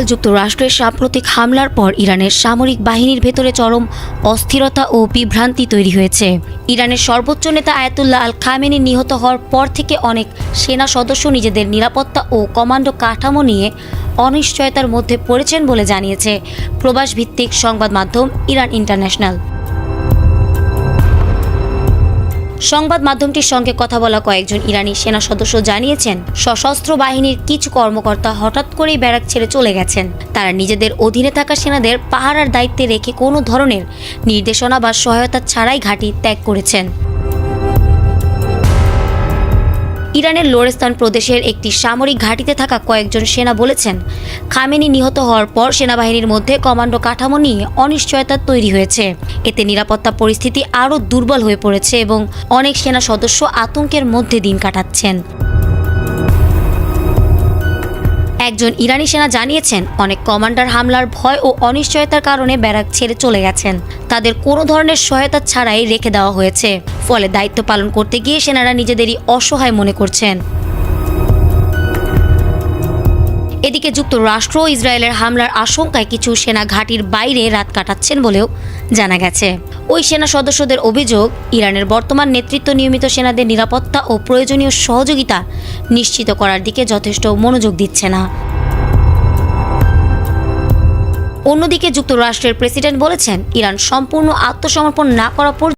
Israel যুক্তরাষ্ট্রের সাম্প্রতিক হামলার পর ইরানের সামরিক বাহিনীর ভেতরে চরম অস্থিরতা ও বিভ্রান্তি তৈরি হয়েছে। ইরানের সর্বোচ্চ নেতা আয়াতুল্লাহ আল খামেনি নিহত হওয়ার পর থেকে অনেক সেনা সদস্য নিজেদের নিরাপত্তা ও কমান্ডো কাঠামো নিয়ে অনিশ্চয়তার মধ্যে পড়েছেন বলে জানিয়েছে প্রবাসভিত্তিক সংবাদ মাধ্যম ইরান ইন্টারন্যাশনাল। সংবাদ মাধ্যমটির সঙ্গে কথা বলা কয়েকজন ইরানি সেনা সদস্য জানিয়েছেন, সশস্ত্র বাহিনীর কিছু কর্মকর্তা হঠাৎ করেই ব্যারাক ছেড়ে চলে গেছেন। তারা নিজেদের অধীনে থাকা সেনাদের পাহারার দায়িত্বে রেখে কোনো ধরনের নির্দেশনা বা সহায়তা ছাড়াই ঘাঁটি ত্যাগ করেছেন। ইরানের লোরেস্তান প্রদেশের একটি সামরিক ঘাঁটিতে থাকা কয়েকজন সেনা বলেছেন, খামেনি নিহত হওয়ার পর সেনাবাহিনীর মধ্যে কমান্ডো কাঠামো নিয়ে অনিশ্চয়তা তৈরি হয়েছে। এতে নিরাপত্তা পরিস্থিতি আরও দুর্বল হয়ে পড়েছে এবং অনেক সেনা সদস্য আতঙ্কের মধ্যে দিন কাটাচ্ছেন। একজন ইরানি সেনা জানিয়েছেন, অনেক কমান্ডার হামলার ভয় ও অনিশ্চয়তার কারণে ব্যারাক ছেড়ে চলে গেছেন। তাদের কোনো ধরনের সহায়তা ছাড়াই রেখে দেওয়া হয়েছে। ফলে দায়িত্ব পালন করতে গিয়ে সেনারা নিজেদেরই অসহায় মনে করছেন। এদিকে যুক্তরাষ্ট্র ও ইসরায়েলের হামলার আশঙ্কায় কিছু সেনা ঘাঁটির বাইরে রাত কাটাচ্ছেন বলেও জানা গেছে। ওই সেনা সদস্যদের অভিযোগ, ইরানের বর্তমান নেতৃত্ব নিয়মিত সেনাদের নিরাপত্তা ও প্রয়োজনীয় সহযোগিতা নিশ্চিত করার দিকে যথেষ্ট মনোযোগ দিচ্ছে না। অন্যদিকে যুক্তরাষ্ট্রের প্রেসিডেন্ট বলেছেন, ইরান সম্পূর্ণ আত্মসমর্পণ না করা পর্যন্ত